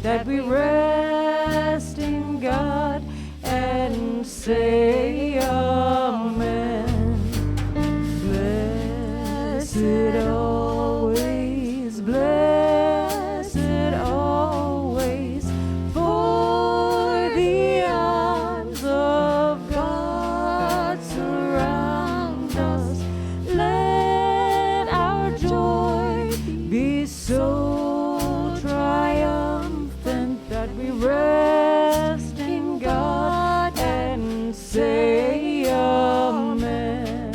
that we rest in God and say amen. Blessed always, blessed always, for the arms of God surround us. Let our joy be so triumphant that we rest in God and say amen.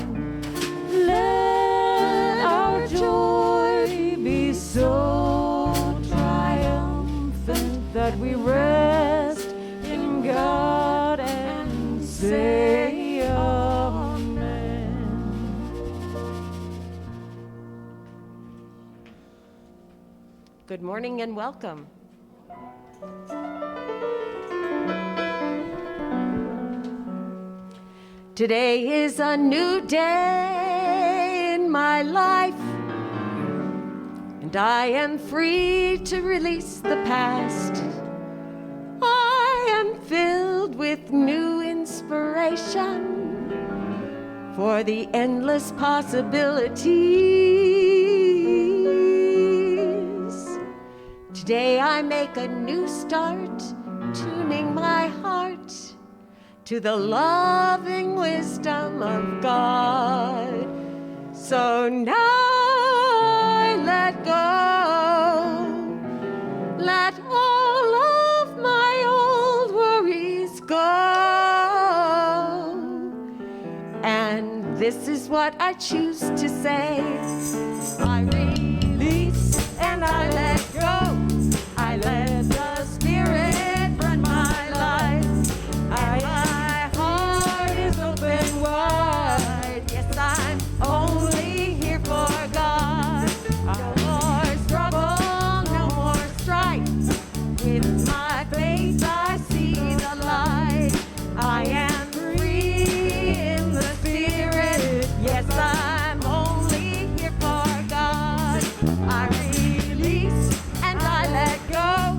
Let our joy be so triumphant that we rest in God and say amen. Good morning and welcome. Today is a new day in my life, and I am free to release the past. I am filled with new inspiration for the endless possibilities. Today I make a new start, tuning my heart to the loving wisdom of God. So now I let go, let all of my old worries go. And this is what I choose to say: I release and I let go. I let the Spirit run my life. My heart is open wide. Yes, I'm only here for God. No more struggle, no more strife. With my faith I see the light. I am free in the Spirit. Yes, I'm only here for God. I release and I let go.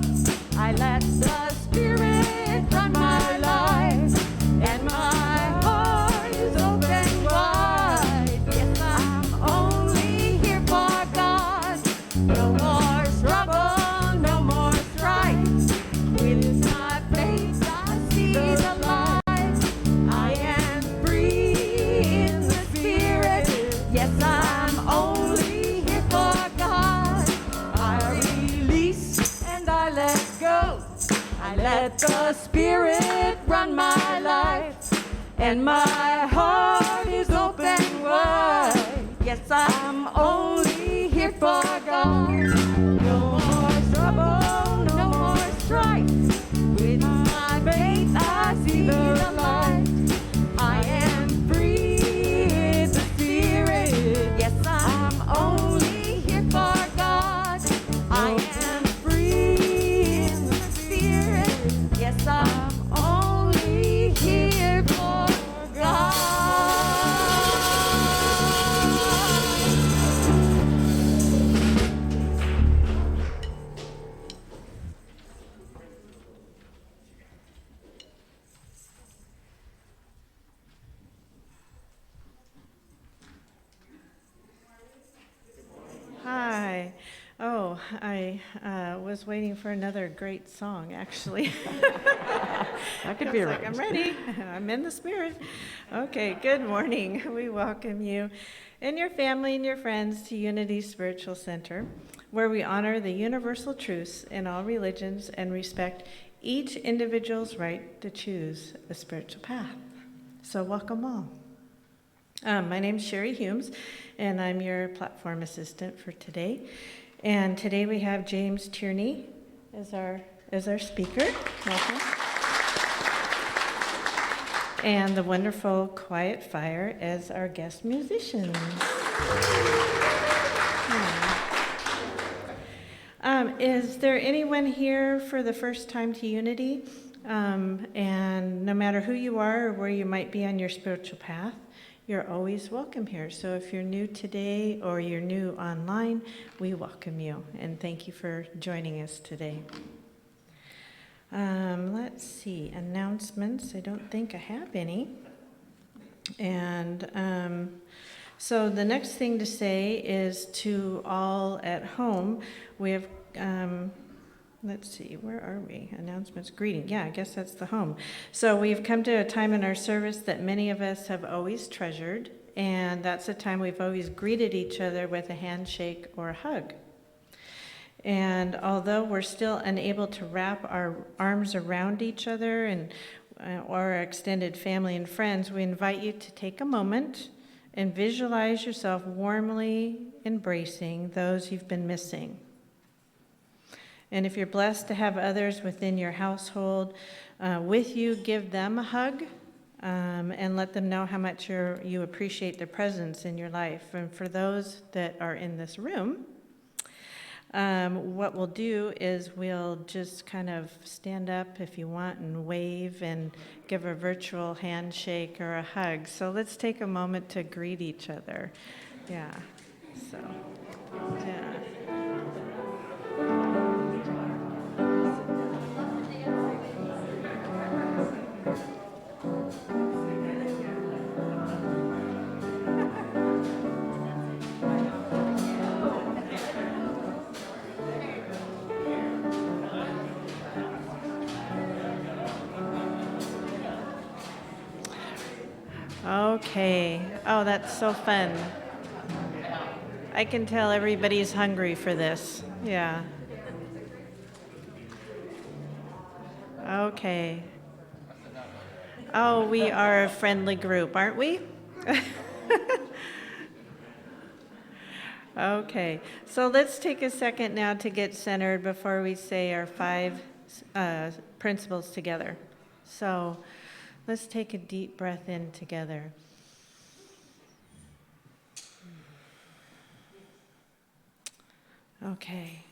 I let the Spirit run my life, and my heart is open wide. Yes, I'm only here for God. No more struggle, no more strife. With my faith I see the light. I am free in the Spirit. Yes, I'm only here for God. I release and I let go. I let the Spirit run my life, and my heart is open wide. Yes, I'm only here for God. No more trouble, no more strife. With my faith I see the light. I am free in the Spirit. Yes, I'm only here for God. I am free in the Spirit. Yes, I'm only here for God. Hi. Oh, I was waiting for another great song, actually. That could be It's like, right. I'm ready. I'm in the Spirit. Okay, good morning. We welcome you and your family and your friends to Unity Spiritual Center, where we honor the universal truths in all religions and respect each individual's right to choose a spiritual path. So welcome all. My name's Sherry Humes, and I'm your platform assistant for today. And today we have James Tierney as our speaker. Welcome. And the wonderful Quiet Fire as our guest musicians. Is there anyone here for the first time to Unity? And no matter who you are or where you might be on your spiritual path, you're always welcome here. So if you're new today or you're new online, we welcome you and thank you for joining us today. Let's see, announcements. I don't think I have any. And so the next thing to say is to all at home, we have, let's see, where are we? Announcements, greeting. Yeah, I guess that's the home. So we've come to a time in our service that many of us have always treasured, and that's a time we've always greeted each other with a handshake or a hug. And although we're still unable to wrap our arms around each other and or our extended family and friends, we invite you to take a moment and visualize yourself warmly embracing those you've been missing. And if you're blessed to have others within your household with you, give them a hug and let them know how much you appreciate their presence in your life. And for those that are in this room, what we'll do is we'll just kind of stand up if you want and wave and give a virtual handshake or a hug. So let's take a moment to greet each other. Yeah. So, yeah. Okay. Oh, that's so fun. I can tell everybody's hungry for this. Yeah. Okay. Oh, we are a friendly group, aren't we? Okay. So let's take a second now to get centered before we say our 5 principles together. So let's take a deep breath in together. Okay.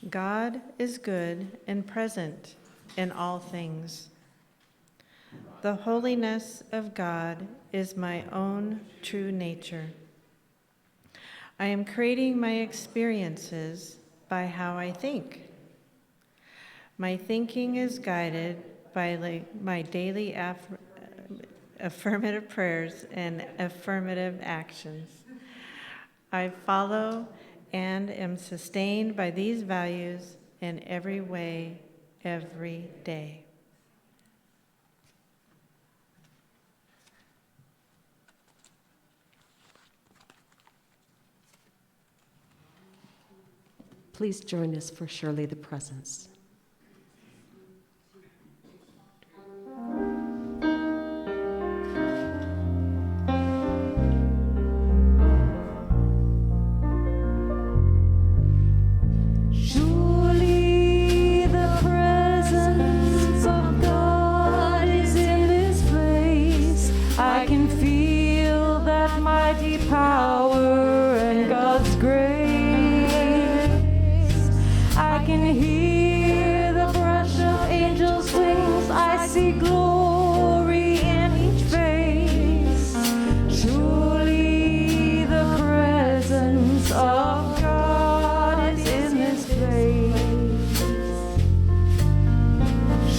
God is good and present in all things. The holiness of God is my own true nature. I am creating my experiences by how I think. My thinking is guided by my daily affirmative prayers and affirmative actions. I follow and am sustained by these values in every way, every day. Please join us for Surely the Presence. Surely the presence of God is in this place. I can feel that mighty power and God's grace. I can hear the brush of angels' wings. I see glory in each face. Surely the presence of God is in this place.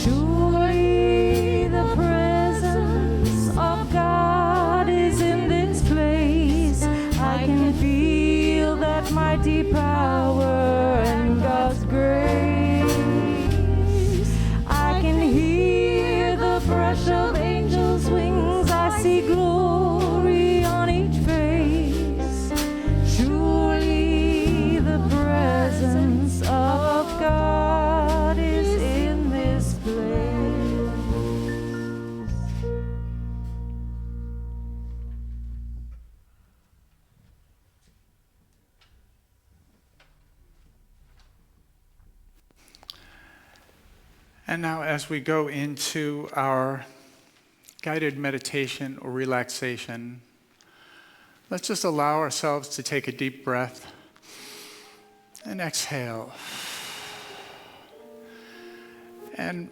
Surely the presence of God is in this place. I can feel that mighty power and God's grace. I can hear the brush of angels' wings. I see glory on each face. Surely the presence of God is in this place. And now, as we go into our guided meditation or relaxation, let's just allow ourselves to take a deep breath and exhale. And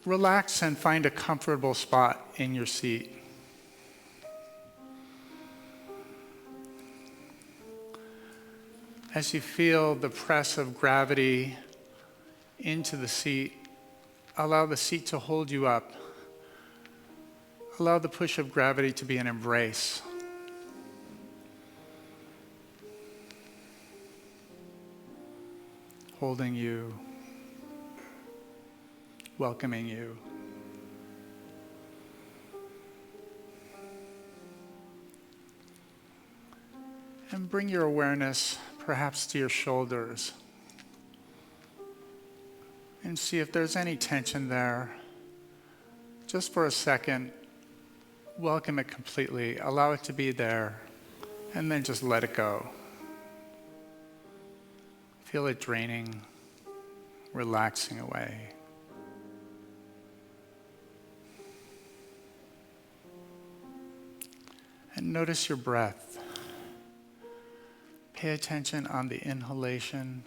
relax and find a comfortable spot in your seat. As you feel the press of gravity into the seat, allow the seat to hold you up. Allow the push of gravity to be an embrace. Holding you, welcoming you. And bring your awareness perhaps to your shoulders. And see if there's any tension there. Just for a second, welcome it completely. Allow it to be there. And then just let it go. Feel it draining, relaxing away. And notice your breath. Pay attention on the inhalation.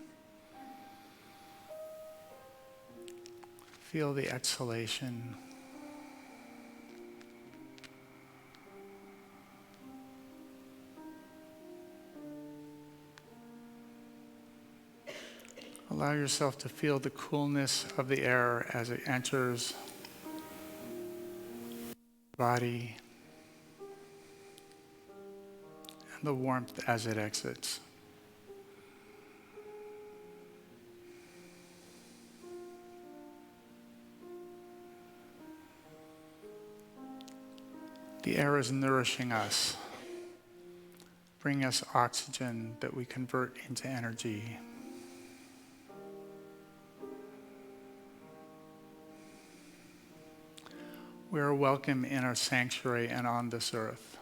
Feel the exhalation. Allow yourself to feel the coolness of the air as it enters the body and the warmth as it exits. The air is nourishing us, bringing us oxygen that we convert into energy. We are welcome in our sanctuary and on this earth.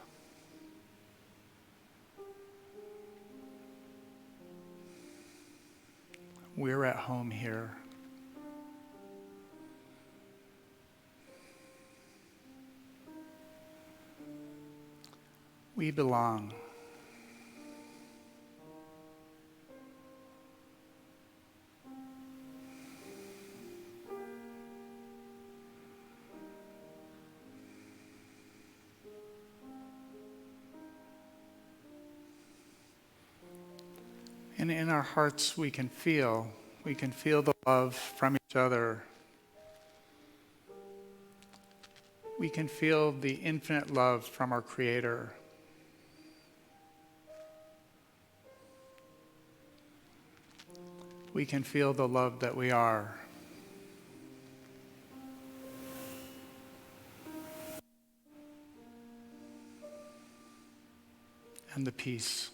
We're at home here. We belong. And in our hearts, we can feel the love from each other. We can feel the infinite love from our Creator. We can feel the love that we are. And the peace.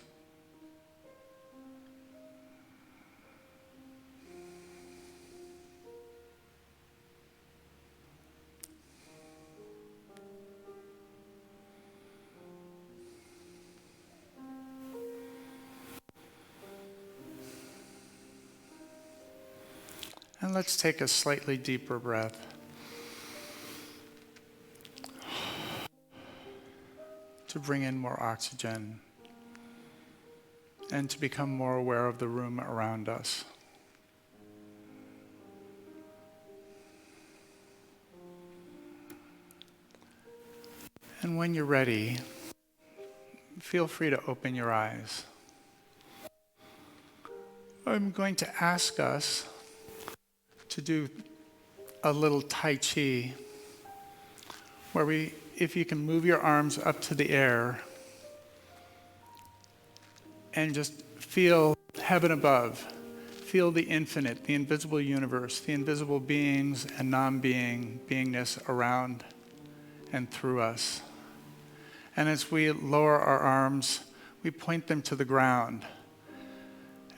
And let's take a slightly deeper breath. To bring in more oxygen and to become more aware of the room around us. And when you're ready, feel free to open your eyes. I'm going to ask us to do a little Tai Chi where if you can move your arms up to the air and just feel heaven above, feel the infinite, the invisible universe, the invisible beings and beingness around and through us. And as we lower our arms, we point them to the ground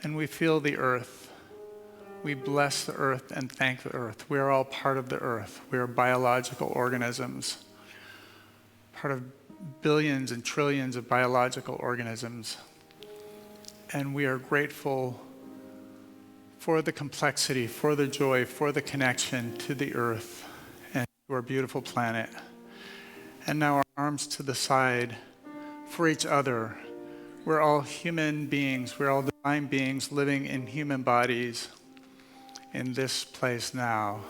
and we feel the earth. We bless the earth and thank the earth. We are all part of the earth. We are biological organisms, part of billions and trillions of biological organisms. And we are grateful for the complexity, for the joy, for the connection to the earth and to our beautiful planet. And now our arms to the side for each other. We're all human beings. We're all divine beings living in human bodies in this place now.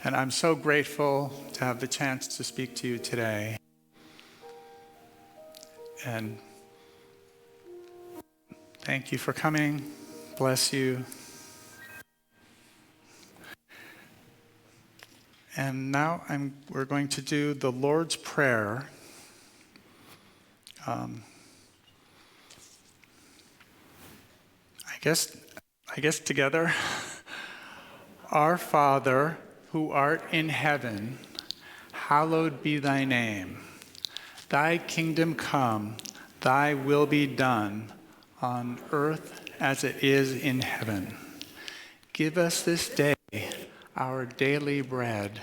And I'm so grateful to have the chance to speak to you today. And thank you for coming. Bless you. And now we're going to do the Lord's Prayer. I guess together. Our Father, who art in heaven, hallowed be thy name. Thy kingdom come, thy will be done, on earth as it is in heaven. Give us this day our daily bread,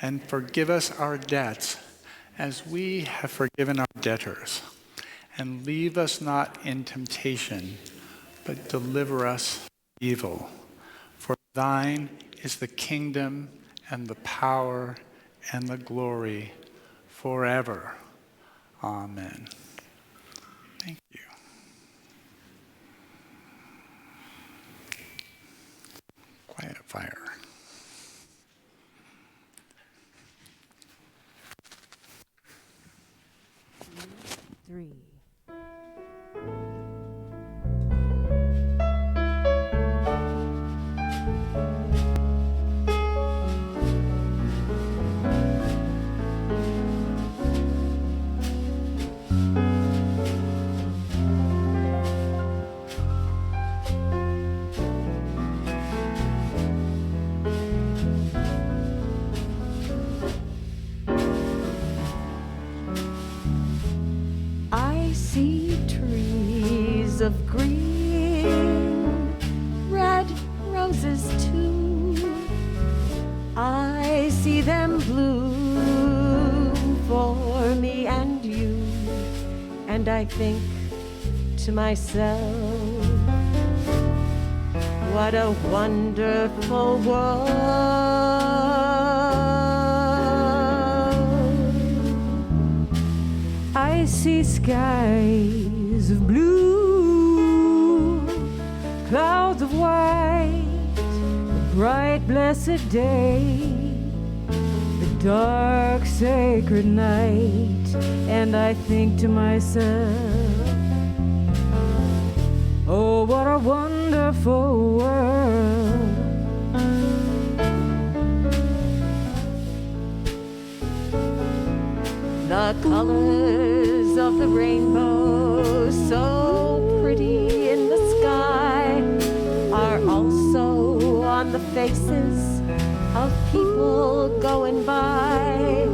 and forgive us our debts as we have forgiven our debtors. And leave us not in temptation, but deliver us from evil. For thine is the kingdom and the power and the glory forever. Amen. Thank you. Quiet fire. Three. Of green, red roses too. I see them bloom for me and you, and I think to myself, what a wonderful world. I see skies of blue, clouds of white, the bright blessed day, the dark sacred night, and I think to myself, oh, what a wonderful world. The colors of the rainbow, so pretty in the sky, are also on the faces of people going by.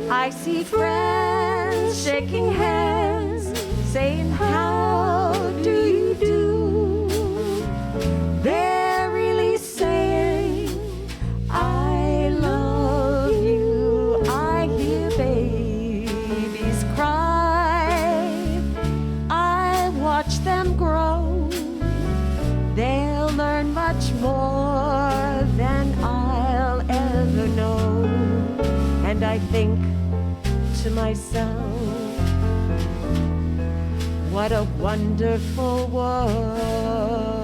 I see friends shaking hands, saying, how do you do? They're really saying, I love you. I hear babies cry. I watch them grow. They'll learn much more than I'll ever know. And I think to myself, what a wonderful world.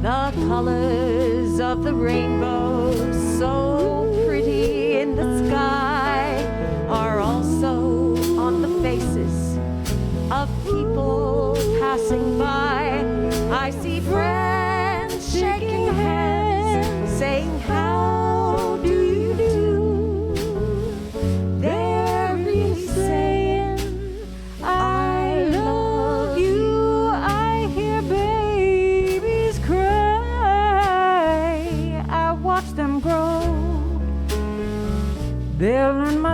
The colors of the rainbow, so pretty in the sky, are also on the faces of people passing by. I see friends shaking hands, saying, how do you do? They're really saying, I love you. I hear babies cry. I watch them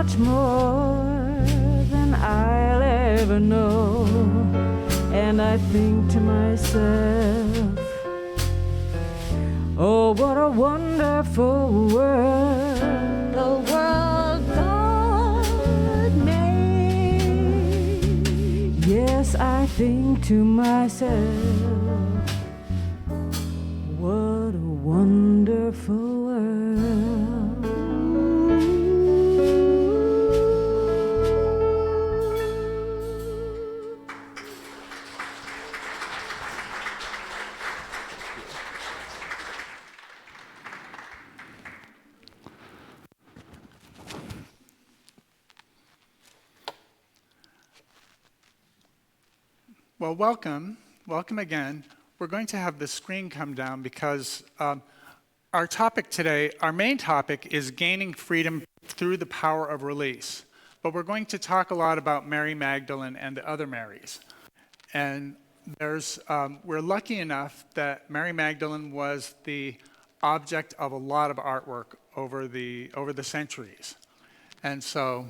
much more than I'll ever know. And I think to myself, oh, what a wonderful world, the world God made. Yes, I think to myself, what a wonderful world. Well, welcome again. We're going to have the screen come down because our topic today, our main topic is gaining freedom through the power of release. But we're going to talk a lot about Mary Magdalene and the other Marys. And we're lucky enough that Mary Magdalene was the object of a lot of artwork over the centuries. And so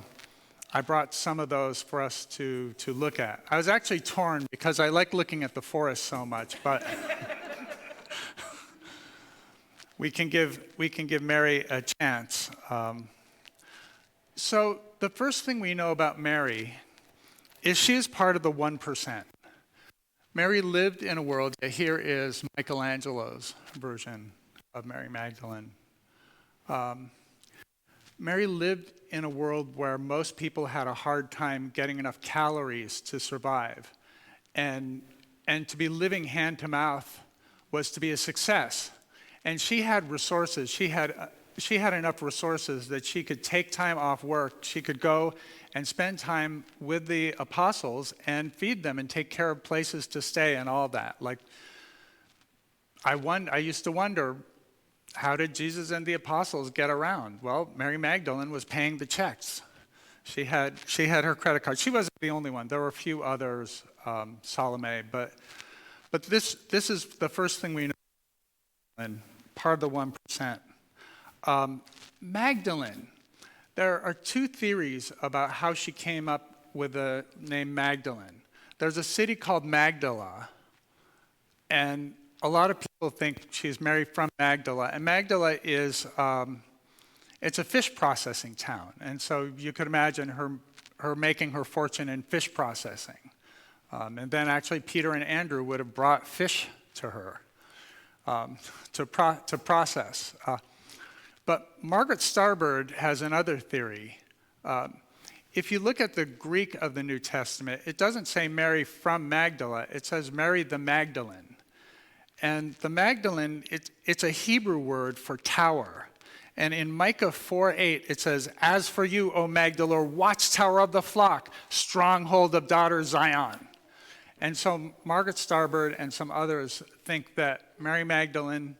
I brought some of those for us to look at. I was actually torn because I like looking at the forest so much, but we can give Mary a chance. So the first thing we know about Mary is she is part of the 1%. Mary lived in a world, here is Michelangelo's version of Mary Magdalene. Mary lived in a world where most people had a hard time getting enough calories to survive. And to be living hand to mouth was to be a success. And she had resources. She had enough resources that she could take time off work. She could go and spend time with the apostles and feed them and take care of places to stay and all that. Like, I used to wonder, how did Jesus and the apostles get around? Well, Mary Magdalene was paying the checks. She had her credit card. She wasn't the only one. There were a few others, Salome, but this is the first thing we know, and part of the 1%. Magdalene. There are two theories about how she came up with the name Magdalene. There's a city called Magdala, and a lot of people think she's Mary from Magdala, and Magdala is, it's a fish processing town, and so you could imagine her making her fortune in fish processing. And then actually Peter and Andrew would have brought fish to her to process. But Margaret Starbird has another theory. If you look at the Greek of the New Testament, it doesn't say Mary from Magdala, it says Mary the Magdalene. And the Magdalene, it's a Hebrew word for tower. And in Micah 4:8, it says, "As for you, O Magdala, watchtower of the flock, stronghold of daughter Zion." And so Margaret Starbird and some others think that Mary Magdalene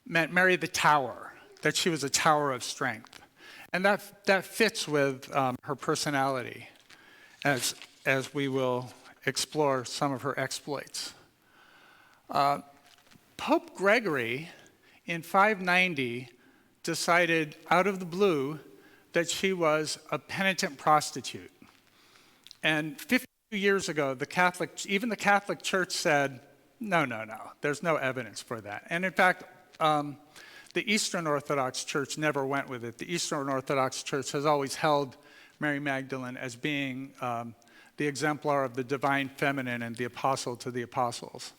meant Mary the tower, that she was a tower of strength. And that fits with her personality as we will explore some of her exploits. Pope Gregory in 590 decided out of the blue that she was a penitent prostitute. And 52 years ago, even the Catholic Church said, no, there's no evidence for that. And in fact, the Eastern Orthodox Church never went with it. The Eastern Orthodox Church has always held Mary Magdalene as being the exemplar of the divine feminine and the apostle to the apostles.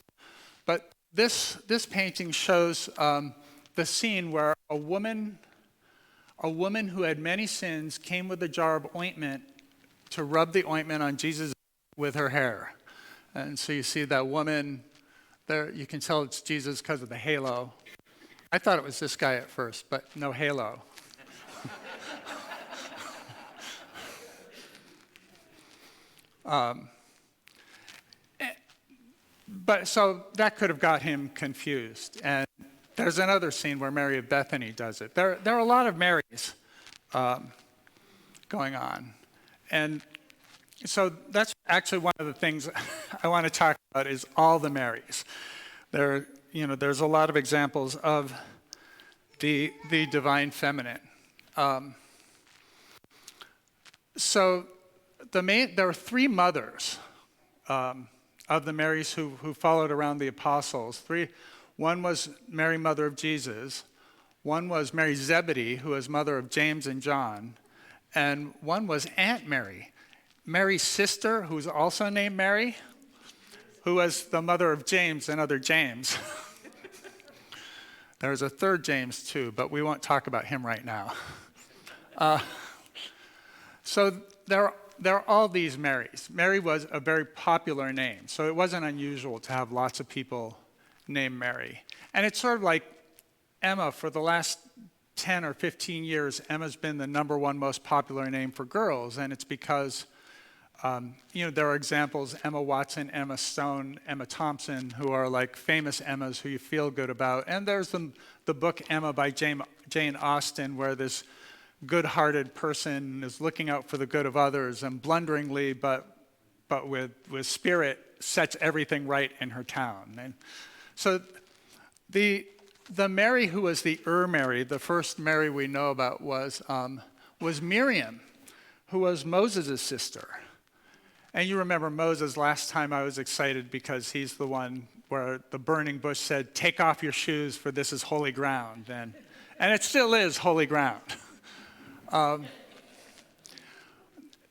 But this painting shows the scene where a woman who had many sins came with a jar of ointment to rub the ointment on Jesus with her hair. And so you see that woman there, you can tell it's Jesus because of the halo. I thought it was this guy at first, but no halo. But so that could have got him confused. And there's another scene where Mary of Bethany does it. There are a lot of Marys going on. And so that's actually one of the things I want to talk about is all the Marys. There's a lot of examples of the divine feminine. So there were three mothers of the Marys who followed around the apostles. One was Mary, mother of Jesus. One was Mary Zebedee, who was mother of James and John. And one was Aunt Mary, Mary's sister, who was also named Mary, who was the mother of James and other James. There was a third James too, but we won't talk about him right now. So there are all these Marys. Mary was a very popular name, so it wasn't unusual to have lots of people named Mary. And it's sort of like Emma. For the last 10 or 15 years, Emma's been the number one most popular name for girls, and it's because there are examples, Emma Watson, Emma Stone, Emma Thompson, who are like famous Emmas who you feel good about. And there's the book Emma by Jane Austen, where this good-hearted person is looking out for the good of others and blunderingly, but with spirit, sets everything right in her town. And so the Mary who was the Mary, the first Mary we know about, was Miriam, who was Moses' sister. And you remember Moses. Last time I was excited because he's the one where the burning bush said, "Take off your shoes, for this is holy ground." And it still is holy ground.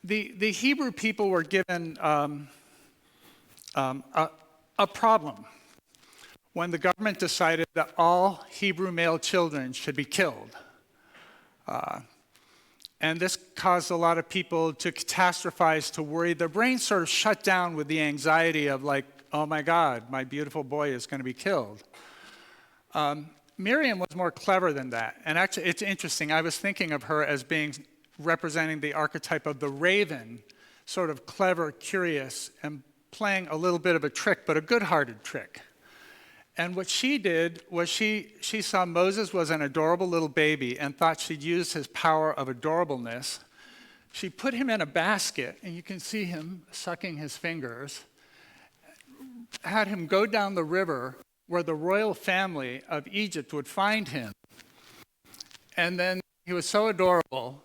The Hebrew people were given a problem when the government decided that all Hebrew male children should be killed. And this caused a lot of people to catastrophize, to worry. Their brains sort of shut down with the anxiety of like, oh my God, my beautiful boy is going to be killed. Miriam was more clever than that. And actually, it's interesting. I was thinking of her as representing the archetype of the raven, sort of clever, curious, and playing a little bit of a trick, but a good-hearted trick. And what she did was she saw Moses was an adorable little baby and thought she'd use his power of adorableness. She put him in a basket, and you can see him sucking his fingers, had him go down the river where the royal family of Egypt would find him. And then he was so adorable,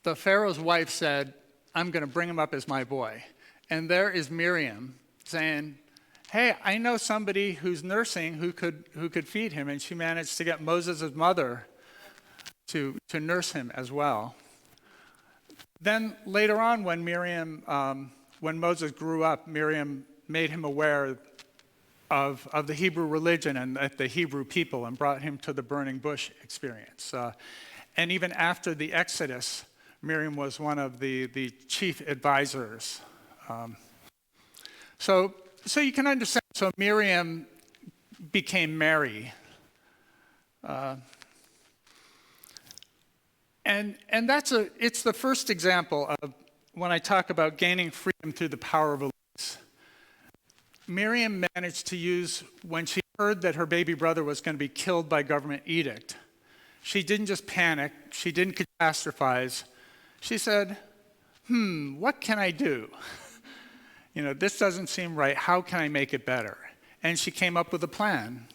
the Pharaoh's wife said, "I'm going to bring him up as my boy." And there is Miriam saying, "Hey, I know somebody who's nursing who could feed him," and she managed to get Moses' mother to nurse him as well. Then later on, when Moses grew up, Miriam made him aware of the Hebrew religion and the Hebrew people and brought him to the burning bush experience. And even after the Exodus, Miriam was one of the chief advisors. So you can understand. So Miriam became Mary. And it's the first example of when I talk about gaining freedom through the power of beliefs. Miriam managed to use, when she heard that her baby brother was going to be killed by government edict, she didn't just panic, she didn't catastrophize. She said, what can I do? This doesn't seem right. How can I make it better? And she came up with a plan.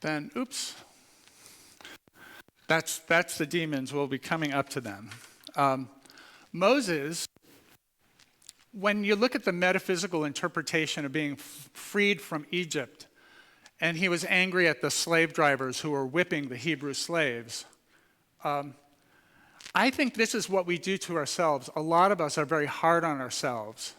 Then, oops. That's the demons. We'll be coming up to them. Moses, when you look at the metaphysical interpretation of being freed from Egypt, and he was angry at the slave drivers who were whipping the Hebrew slaves, I think this is what we do to ourselves. A lot of us are very hard on ourselves.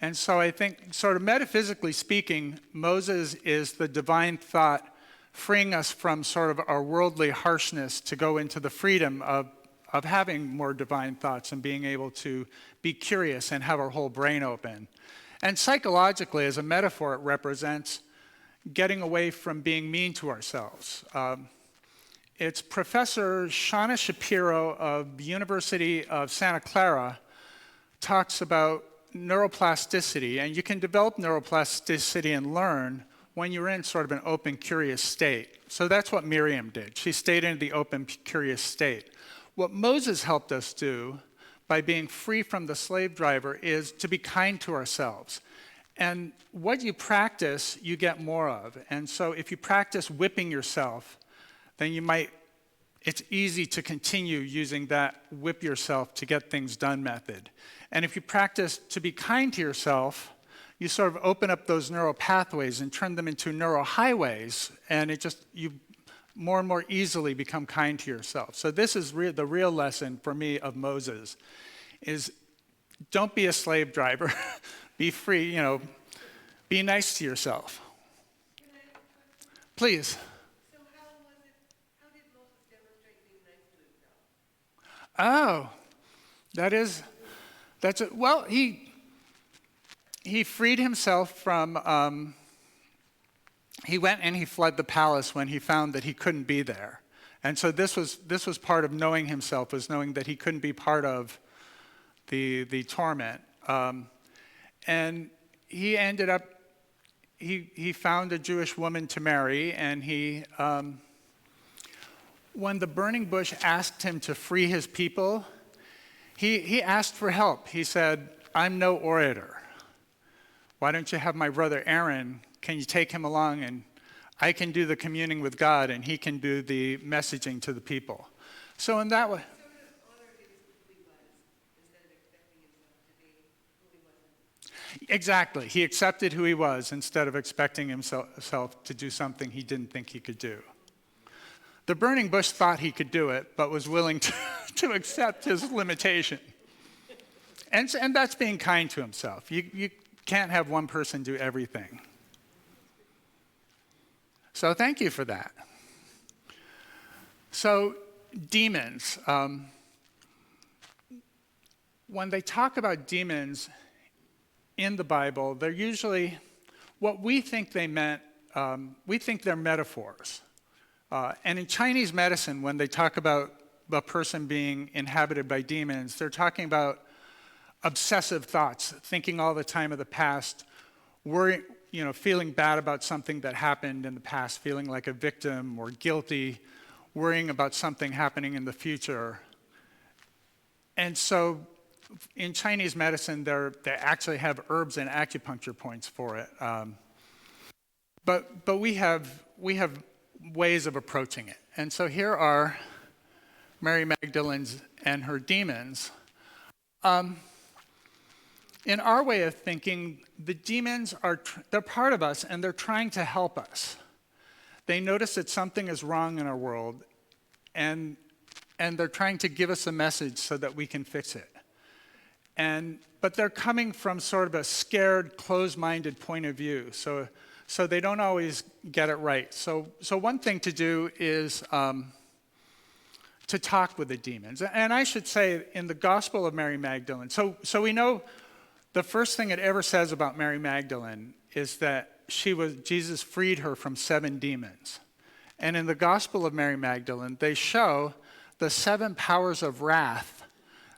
And so I think, sort of metaphysically speaking, Moses is the divine thought freeing us from sort of our worldly harshness to go into the freedom of having more divine thoughts and being able to be curious and have our whole brain open. And psychologically, as a metaphor, it represents getting away from being mean to ourselves. It's Professor Shauna Shapiro of the University of Santa Clara talks about neuroplasticity, and you can develop neuroplasticity and learn when you're in sort of an open, curious state. So that's what Miriam did. She stayed in the open, curious state. What Moses helped us do by being free from the slave driver is to be kind to ourselves. And what you practice, you get more of. And so if you practice whipping yourself, then it's easy to continue using that whip yourself to get things done method. And if you practice to be kind to yourself, you sort of open up those neural pathways and turn them into neural highways, and you more and more easily become kind to yourself. So this is the real lesson for me of Moses, is don't be a slave driver. Be free, be nice to yourself. Please. So how did Moses demonstrate being nice to himself? Well, he freed himself from, he went and he fled the palace when he found that he couldn't be there. And so this was part of knowing himself, was knowing that he couldn't be part of the torment. And he ended up, he found a Jewish woman to marry, and when the burning bush asked him to free his people, he asked for help. He said, I'm no orator. Why don't you have my brother Aaron, can you take him along, and I can do the communing with God, and he can do the messaging to the people. So in that way, exactly. He accepted who he was instead of expecting himself to do something he didn't think he could do. The burning bush thought he could do it, but was willing to accept his limitation. And that's being kind to himself. You can't have one person do everything. So thank you for that. So demons. When they talk about demons in the Bible, they're usually what we think they meant. We think they're metaphors. And in Chinese medicine, when they talk about a person being inhabited by demons, they're talking about obsessive thoughts, thinking all the time of the past, worrying, feeling bad about something that happened in the past, feeling like a victim or guilty, worrying about something happening in the future. And so in Chinese medicine, they actually have herbs and acupuncture points for it. But we have ways of approaching it. And so here are Mary Magdalene and her demons. In our way of thinking, the demons they're part of us, and they're trying to help us. They notice that something is wrong in our world, and they're trying to give us a message so that we can fix it. But they're coming from sort of a scared, closed-minded point of view, so they don't always get it right. So one thing to do is to talk with the demons. And I should say, in the Gospel of Mary Magdalene, so we know the first thing it ever says about Mary Magdalene is that Jesus freed her from 7 demons. And in the Gospel of Mary Magdalene, they show the 7 powers of wrath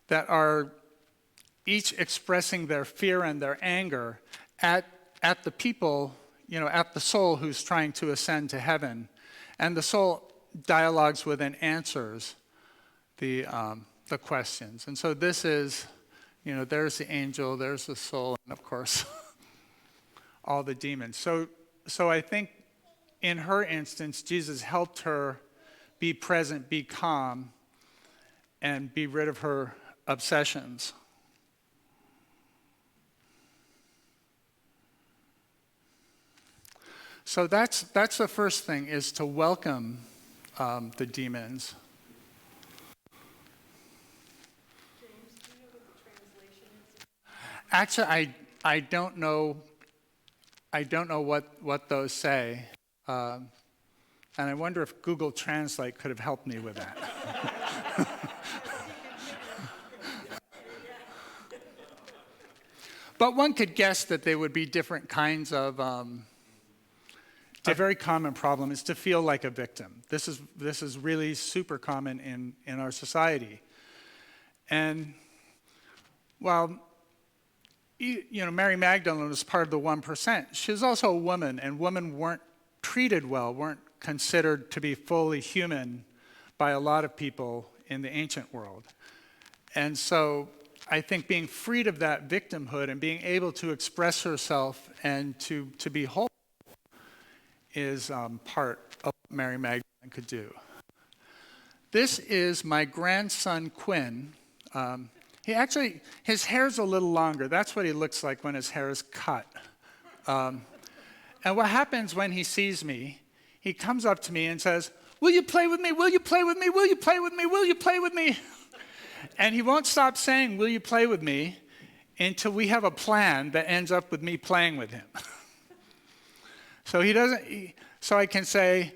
that are each expressing their fear and their anger at the people, at the soul who's trying to ascend to heaven. And the soul dialogues with and answers the questions. And so this is, there's the angel, there's the soul, and of course, all the demons. So I think in her instance, Jesus helped her be present, be calm, and be rid of her obsessions. So that's the first thing, is to welcome the demons. James, do you know what the translation is? Actually, I don't know. I don't know what those say, and I wonder if Google Translate could have helped me with that. But one could guess that they would be different kinds of. A very common problem is to feel like a victim. This is really super common in our society. And while Mary Magdalene was part of the 1%, she was also a woman, and women weren't treated well, weren't considered to be fully human by a lot of people in the ancient world. And so I think being freed of that victimhood and being able to express herself and to be whole is part of what Mary Magdalene could do. This is my grandson, Quinn. His hair's a little longer. That's what he looks like when his hair is cut. And what happens when he sees me, he comes up to me and says, "Will you play with me? Will you play with me? Will you play with me? Will you play with me?" And he won't stop saying, "Will you play with me?" until we have a plan that ends up with me playing with him. So I can say,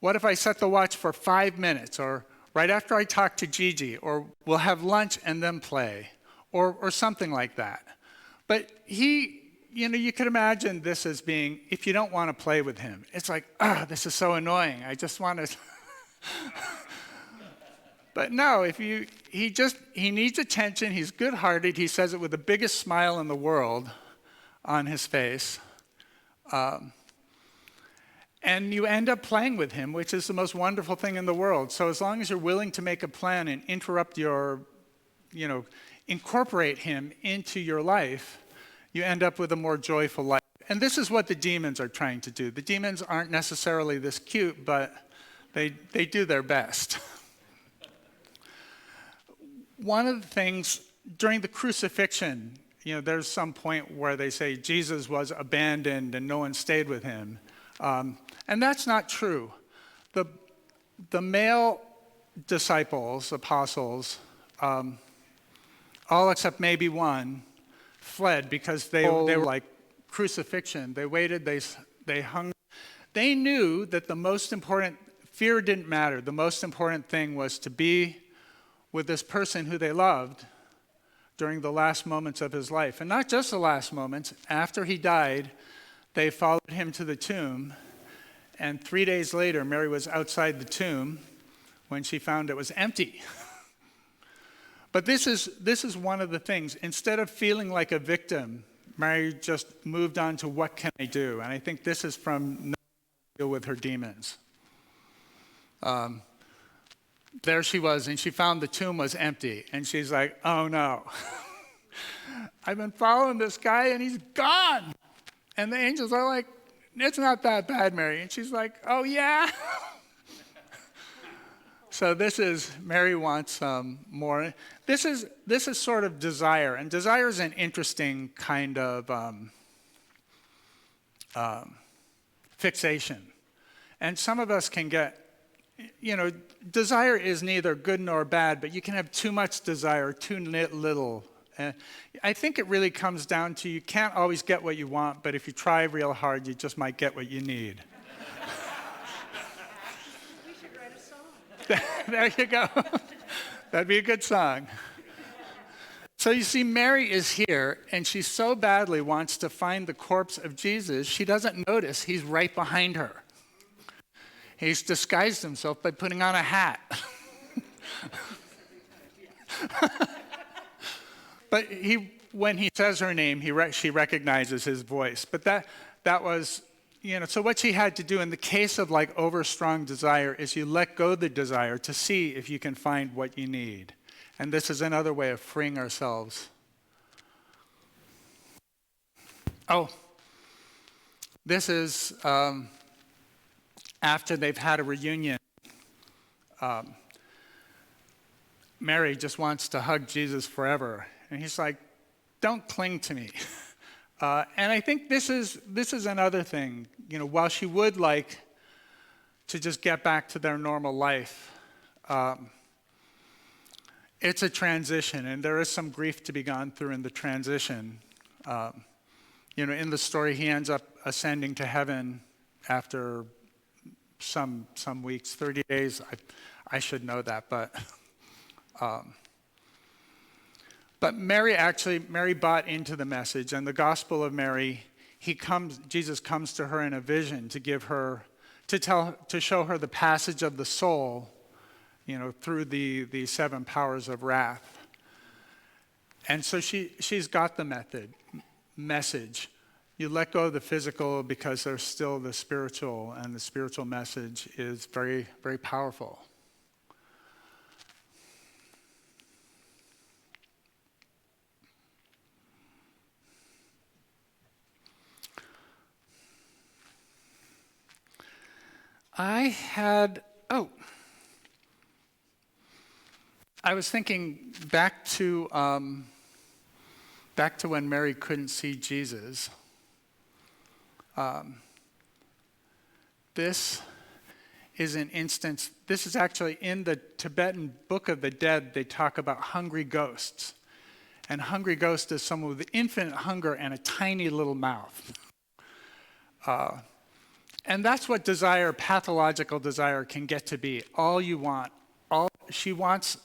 what if I set the watch for 5 minutes, or right after I talk to Gigi, or we'll have lunch and then play, or something like that. But you could imagine this as being, if you don't want to play with him, it's like, this is so annoying. I just want to. But no, he needs attention. He's good-hearted. He says it with the biggest smile in the world on his face. And you end up playing with him, which is the most wonderful thing in the world. So as long as you're willing to make a plan and incorporate him into your life, you end up with a more joyful life. And this is what the demons are trying to do. The demons aren't necessarily this cute, but they do their best. One of the things during the crucifixion, there's some point where they say Jesus was abandoned and no one stayed with him. And that's not true. The male disciples, apostles, all except maybe one, fled because they were like crucifixion. They waited, they hung. They knew that fear didn't matter. The most important thing was to be with this person who they loved during the last moments of his life. And not just the last moments. After he died, they followed him to the tomb. And 3 days later, Mary was outside the tomb when she found it was empty. But this is one of the things. Instead of feeling like a victim, Mary just moved on to what can I do? And I think this is from deal with her demons. There she was, and she found the tomb was empty. And she's like, oh no. I've been following this guy, and he's gone. And the angels are like, it's not that bad, Mary. And she's like, oh yeah? So Mary wants more. This is sort of desire. And desire is an interesting kind of fixation. And some of us can get, desire is neither good nor bad, but you can have too much desire, too little. I think it really comes down to you can't always get what you want, but if you try real hard, you just might get what you need. We should write a song. There you go. That'd be a good song. So you see, Mary is here, and she so badly wants to find the corpse of Jesus, she doesn't notice he's right behind her. He's disguised himself by putting on a hat. But when he says her name, she recognizes his voice. But that was, so what she had to do in the case of like overstrong desire is you let go the desire to see if you can find what you need. And this is another way of freeing ourselves. Oh, this is after they've had a reunion. Mary just wants to hug Jesus forever. And he's like, don't cling to me. And I think this is another thing. While she would like to just get back to their normal life, it's a transition, and there is some grief to be gone through in the transition. In the story, he ends up ascending to heaven after some weeks, 30 days. I should know that, but Mary bought into the message, and the Gospel of Mary, Jesus comes to her in a vision to show her the passage of the soul, through the 7 powers of wrath. And so she's got the message. You let go of the physical because there's still the spiritual, and the spiritual message is very, very powerful. I was thinking back to when Mary couldn't see Jesus. This is an instance, this is actually in the Tibetan Book of the Dead, they talk about hungry ghosts. And hungry ghost is someone with infinite hunger and a tiny little mouth. And that's what desire, pathological desire, can get to be. All you want. She wants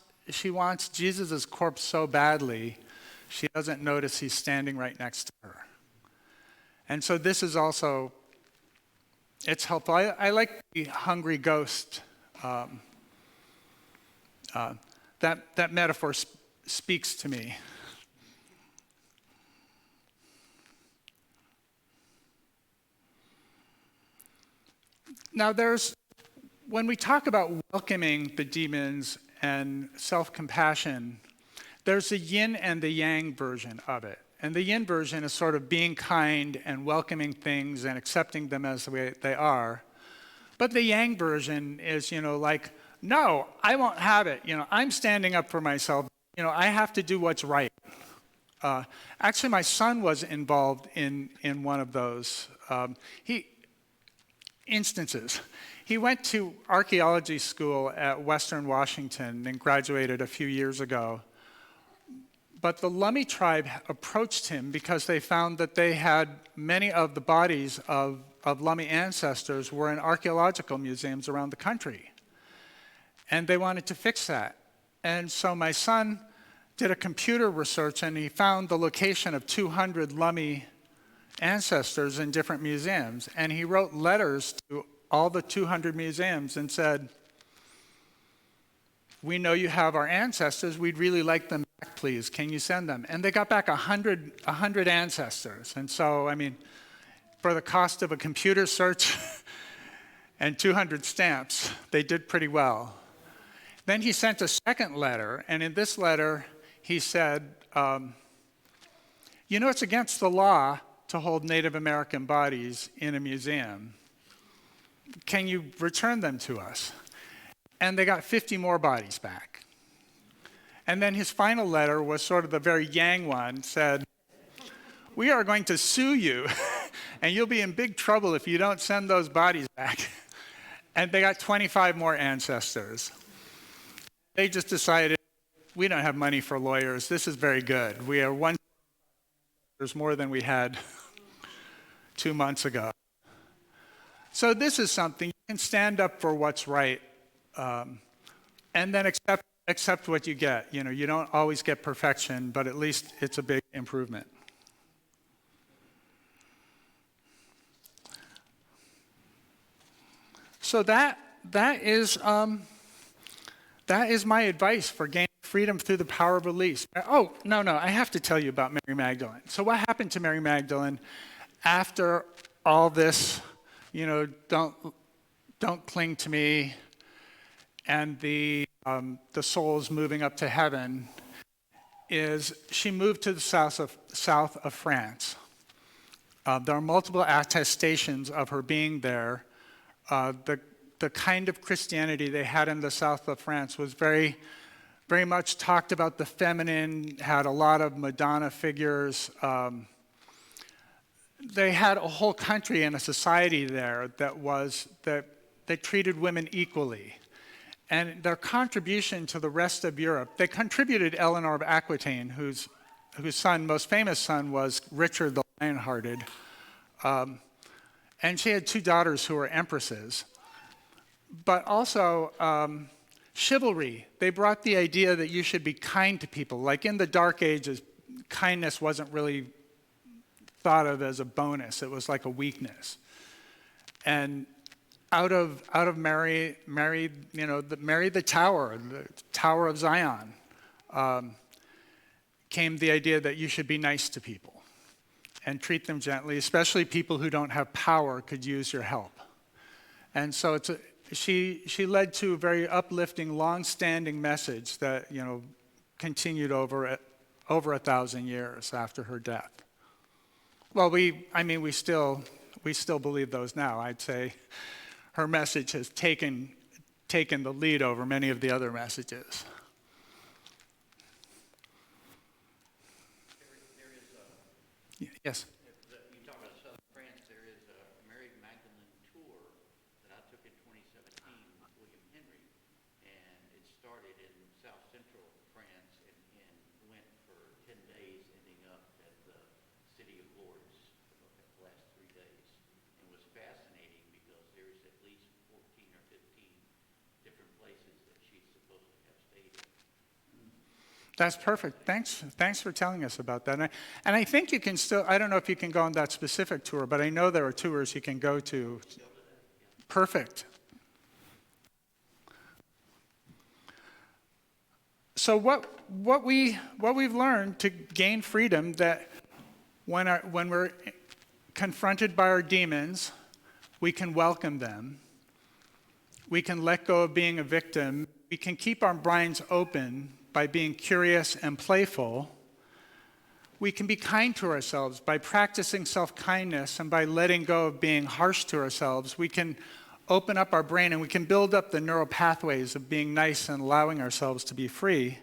Jesus' corpse so badly, she doesn't notice he's standing right next to her. And so this is also, it's helpful. I like the hungry ghost. That metaphor speaks to me. Now when we talk about welcoming the demons and self-compassion, there's the yin and the yang version of it. And the yin version is sort of being kind and welcoming things and accepting them as the way they are. But the yang version is, like, no, I won't have it. I'm standing up for myself. I have to do what's right. Actually, my son was involved in one of those instances. He went to archaeology school at Western Washington and graduated a few years ago. But the Lummi tribe approached him because they found that they had many of the bodies of Lummi ancestors were in archaeological museums around the country. And they wanted to fix that. And so my son did a computer research and he found the location of 200 Lummi ancestors in different museums. And he wrote letters to all the 200 museums and said, we know you have our ancestors. We'd really like them back, please. Can you send them? And they got back 100 ancestors. And so, for the cost of a computer search and 200 stamps, they did pretty well. Then he sent a second letter, and in this letter, he said, it's against the law to hold Native American bodies in a museum. Can you return them to us? And they got 50 more bodies back. And then his final letter was sort of the very yang one, said, we are going to sue you, and you'll be in big trouble if you don't send those bodies back. And they got 25 more ancestors. They just decided, we don't have money for lawyers. This is very good. We are there's more than we had 2 months ago. So this is something, you can stand up for what's right, and then accept what you get. You don't always get perfection, but at least it's a big improvement. So that is my advice for gaining freedom through the power of release. Oh, no, I have to tell you about Mary Magdalene. So what happened to Mary Magdalene after all this, don't cling to me, and the soul's moving up to heaven, is she moved to the south of France. There are multiple attestations of her being there. The kind of Christianity they had in the south of France was very, very much talked about the feminine, had a lot of Madonna figures. They had a whole country and a society there that treated women equally. And their contribution to the rest of Europe, they contributed Eleanor of Aquitaine, whose most famous son was Richard the Lionhearted. And she had 2 daughters who were empresses. But also chivalry. They brought the idea that you should be kind to people. Like in the Dark Ages, kindness wasn't really thought of as a bonus. It was like a weakness. And out of Mary the Tower of Zion, came the idea that you should be nice to people and treat them gently, especially people who don't have power could use your help. And so she led to a very uplifting, long-standing message that continued over 1,000 years after her death. Well, we still believe those now. I'd say her message has taken the lead over many of the other messages. Yes. You talk about Southern France. There is a Mary Magdalene tour that I took in 2017 with William Henry, and it started in South Central France and went for 10 days, ending up at the city of Lourdes for the last 3 days. It was fascinating because there is at least 14 or 15 different places that she's supposed to have stayed in. That's perfect. Thanks for telling us about that. And I think you can still, I don't know if you can go on that specific tour, but I know there are tours you can go to. Perfect. So what we've learned to gain freedom, that when we're confronted by our demons, we can welcome them. We can let go of being a victim. We can keep our minds open by being curious and playful. We can be kind to ourselves by practicing self-kindness and by letting go of being harsh to ourselves. We can open up our brain and we can build up the neural pathways of being nice and allowing ourselves to be free.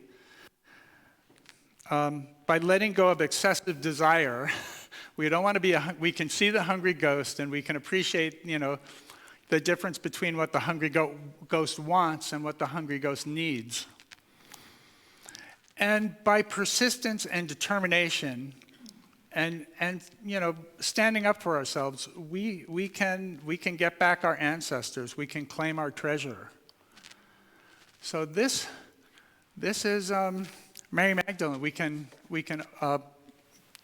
By letting go of excessive desire, we don't want to be we can see the hungry ghost and we can appreciate, the difference between what the hungry ghost wants and what the hungry ghost needs. And by persistence and determination and standing up for ourselves, we can get back our ancestors. We can claim our treasure. So this is Mary Magdalene. We can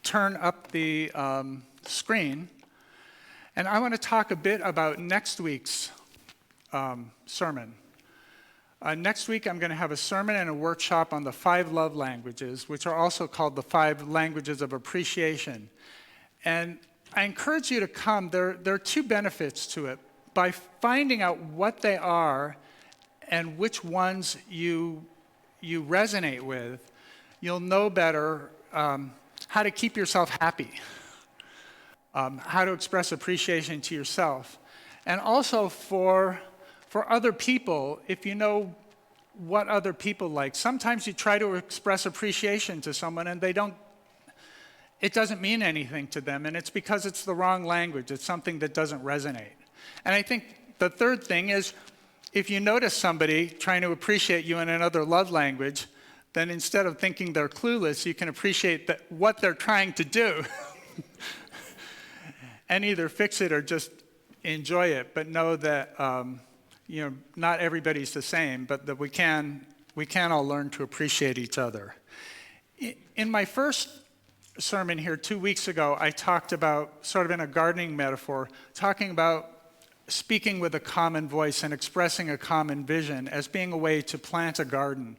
turn up the screen, and I want to talk a bit about next week's sermon. Next week, I'm going to have a sermon and a workshop on the 5 love languages, which are also called the 5 languages of appreciation. And I encourage you to come. There are 2 benefits to it. By finding out what they are and which ones you resonate with, you'll know better how to keep yourself happy, how to express appreciation to yourself, and also for other people, if you know what other people like. Sometimes you try to express appreciation to someone and it doesn't mean anything to them, and it's because it's the wrong language. It's something that doesn't resonate. And I think the third thing is, if you notice somebody trying to appreciate you in another love language, then instead of thinking they're clueless, you can appreciate what they're trying to do and either fix it or just enjoy it, but know that not everybody's the same, but that we can all learn to appreciate each other. In my first sermon here 2 weeks ago, I talked about, sort of in a gardening metaphor, talking about speaking with a common voice and expressing a common vision as being a way to plant a garden.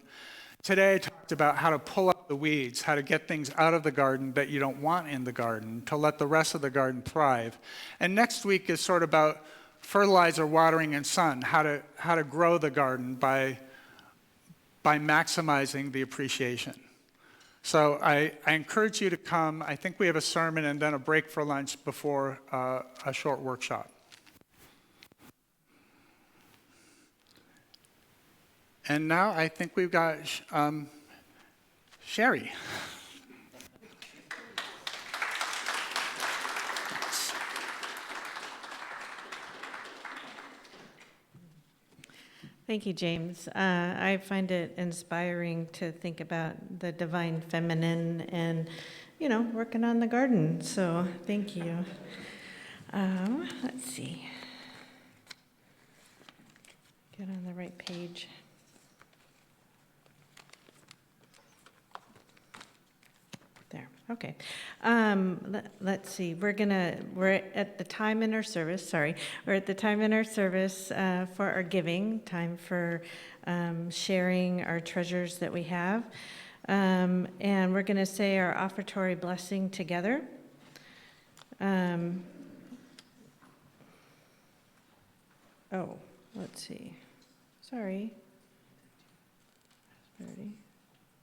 Today I talked about how to pull up the weeds, how to get things out of the garden that you don't want in the garden, to let the rest of the garden thrive. And next week is sort of about fertilizer, watering, and sun, how to grow the garden by maximizing the appreciation. So I encourage you to come. I think we have a sermon and then a break for lunch before a short workshop. And now I think we've got Sherry. Thank you, James. I find it inspiring to think about the divine feminine and, working on the garden. So thank you. Let's see. Get on the right page. There. Okay. Let's see. We're at the time in our service. We're at the time in our service for our giving, time for sharing our treasures that we have. And we're going to say our offertory blessing together. Let's see. Sorry.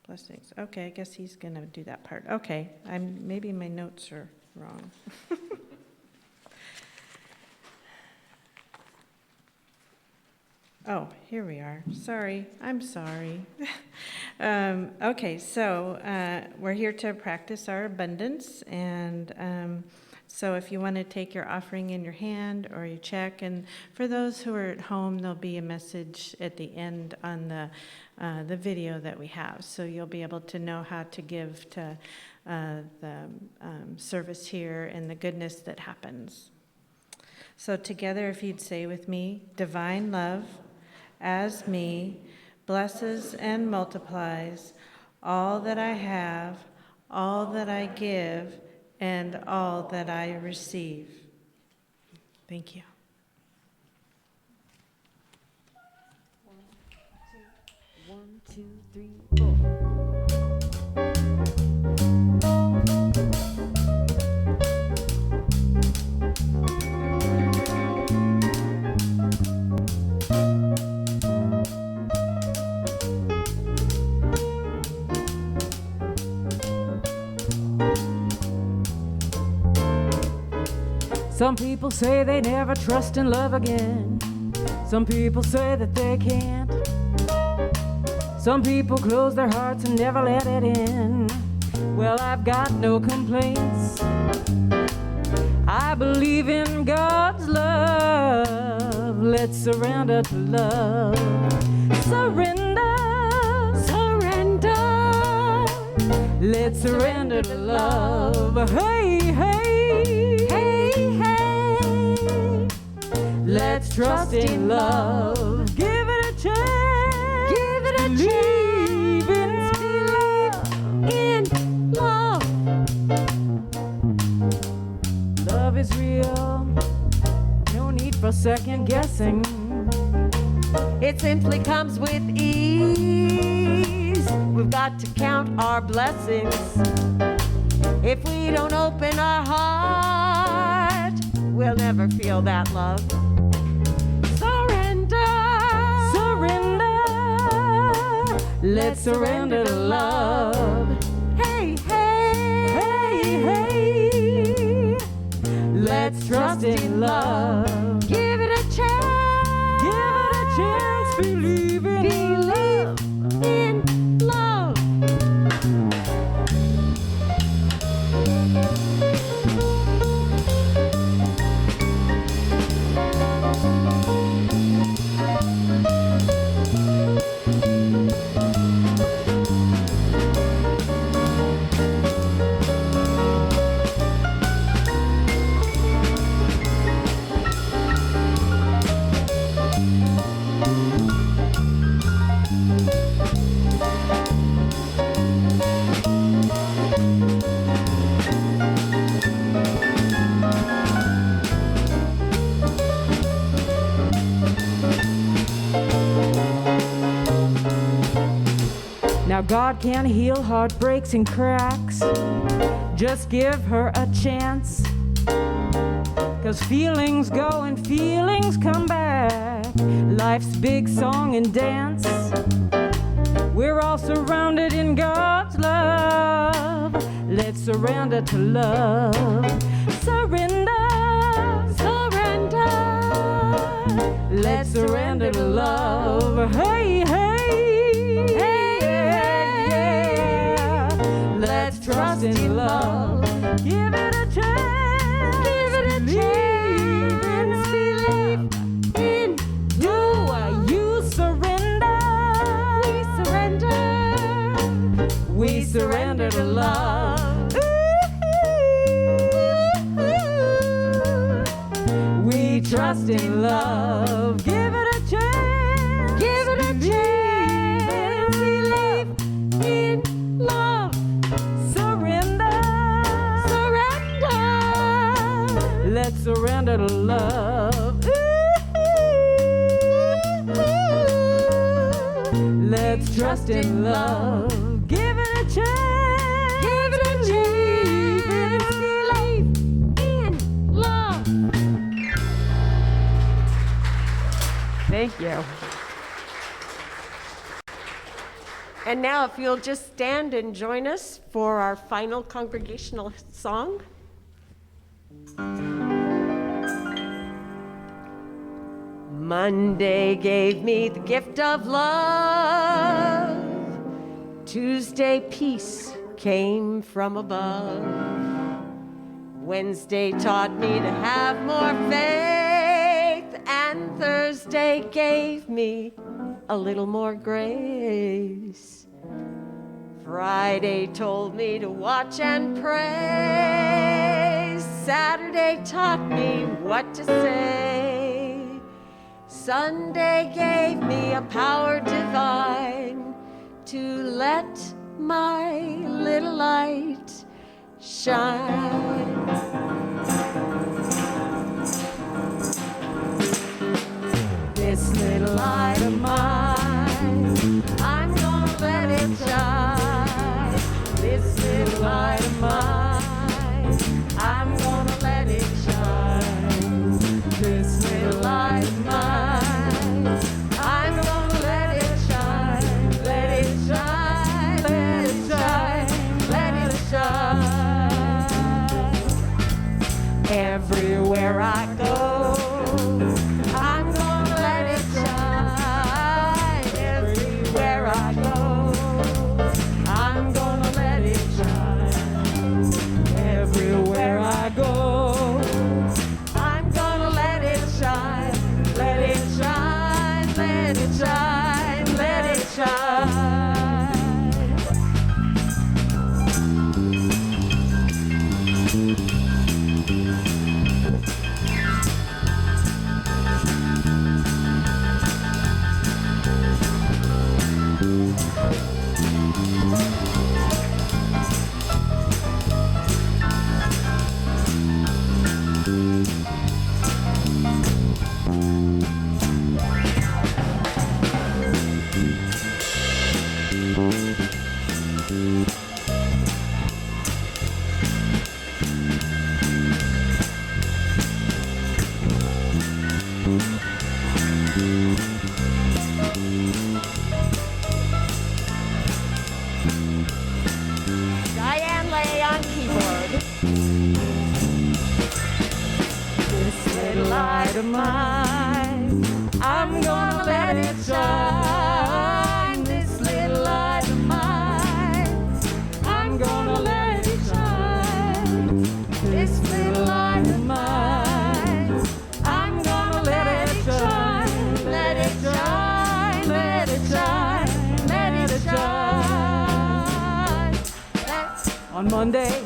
Blessings. Okay, I guess he's going to do that part. Okay, maybe my notes are wrong. Oh, here we are. Sorry, I'm sorry. Okay, so we're here to practice our abundance, and so if you want to take your offering in your hand or your check, and for those who are at home, there'll be a message at the end on the video that we have, so you'll be able to know how to give to the service here and the goodness that happens. So together, if you'd say with me, divine love as me blesses and multiplies all that I have, all that I give, and all that I receive. Thank you. 1, 2, 3, 4. Some people say they never trust in love again. Some people say that they can't. Some people close their hearts and never let it in. Well, I've got no complaints. I believe in God's love. Let's surrender to love. Surrender, surrender. Let's surrender to love. Hey, hey, hey, hey. Let's trust in love. Give it a chance. Give it a chance. Believe in love. Love is real. No need for second guessing. It simply comes with ease. We've got to count our blessings. If we don't open our heart, we'll never feel that love. Surrender, Surrender. Let's surrender to love. Hey, hey, Hey, hey. Let's trust in love. give it a chance. Give it a chance. Believe in love. Believe in love. Now God can heal heartbreaks and cracks. Just give her a chance. 'Cause feelings go and feelings come back. Life's big song and dance. We're all surrounded in God's love. Let's surrender to love. Surrender, surrender. Let's surrender to love. Hey, hey, hey, yeah. Let's trust in love. Give it a chance. Give it a chance. Believe in Do you surrender? We surrender. We surrender to love. We trust in love. Give it a chance. Give it a chance. Believe in love. Surrender. Surrender. Let's surrender to love. Let's trust in love. Give it a chance. Give it a chance. Believe in love. Thank you. And now, if you'll just stand and join us for our final congregational song. Monday gave me the gift of love. Tuesday, peace came from above. Wednesday taught me to have more faith, and Thursday gave me a little more grace. Friday told me to watch and pray. Saturday taught me what to say. Sunday gave me a power divine to let my little light shine. This little light of mine, I'm gonna let it shine. This little light of mine, I'm gonna let it shine. This little light of mine, I'm gonna let it shine. Let it shine, let it shine, let it shine. Everywhere I go, I'm gonna let it shine. Everywhere I go, I'm gonna let it shine. Everywhere I go, I'm gonna let it shine. Let it shine, let it shine, let it shine. Diane Lay on keyboard. This little light of mine, I'm gonna let it shine. This little light of mine, I'm gonna let it shine. This little light of mine, I'm gonna let it shine. Let it shine, let it shine, let it shine. On Monday,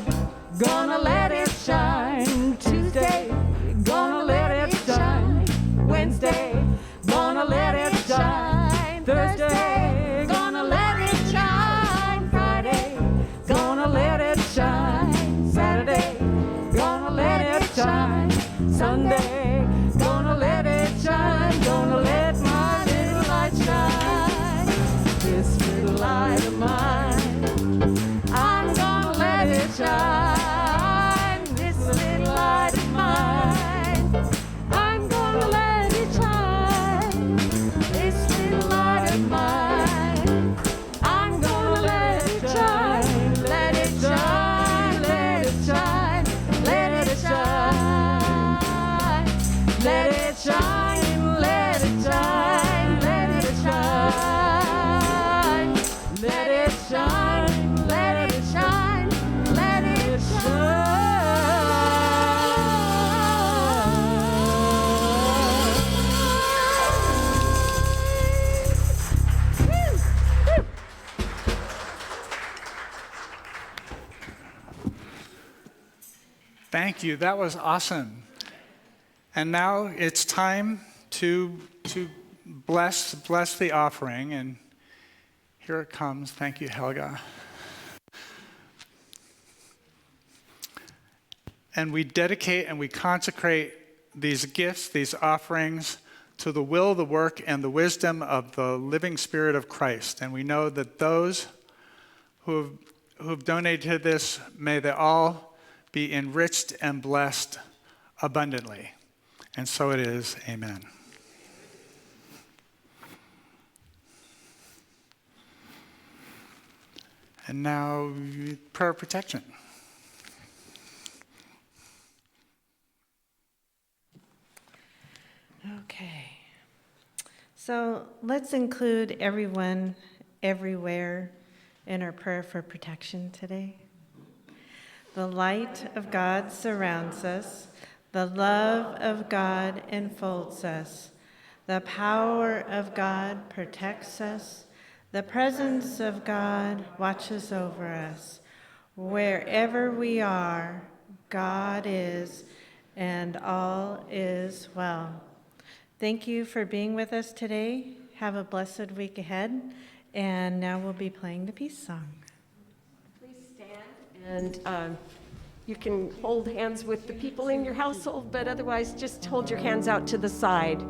gonna let it shine. Tuesday, gonna let it shine. Wednesday, gonna let it shine. Thursday, gonna let it shine. Friday, gonna let it shine. Saturday, gonna let it shine. Sunday, gonna let it shine. Gonna let my little light shine. This little light of mine, I'm gonna let it shine. This little light of mine, I'm gonna let it shine. This little light of mine, I'm gonna let it shine. Let it shine, let it shine, let it shine. Let it shine, let it shine, let it shine. Let it shine, let it shine, let it shine. Thank you. That was awesome. And now it's time to bless the offering. And here it comes. Thank you, Helga. And we dedicate and we consecrate these gifts, these offerings, to the will, the work, and the wisdom of the living Spirit of Christ. And we know that those who've donated to this, may they all be enriched and blessed abundantly. And so it is. Amen. And now, prayer of protection. Okay. So let's include everyone, everywhere in our prayer for protection today. The light of God surrounds us. The love of God enfolds us. The power of God protects us. The presence of God watches over us. Wherever we are, God is, and all is well. Thank you for being with us today. Have a blessed week ahead. And now we'll be playing the peace song. Please stand, and you can hold hands with the people in your household, but otherwise just hold your hands out to the side.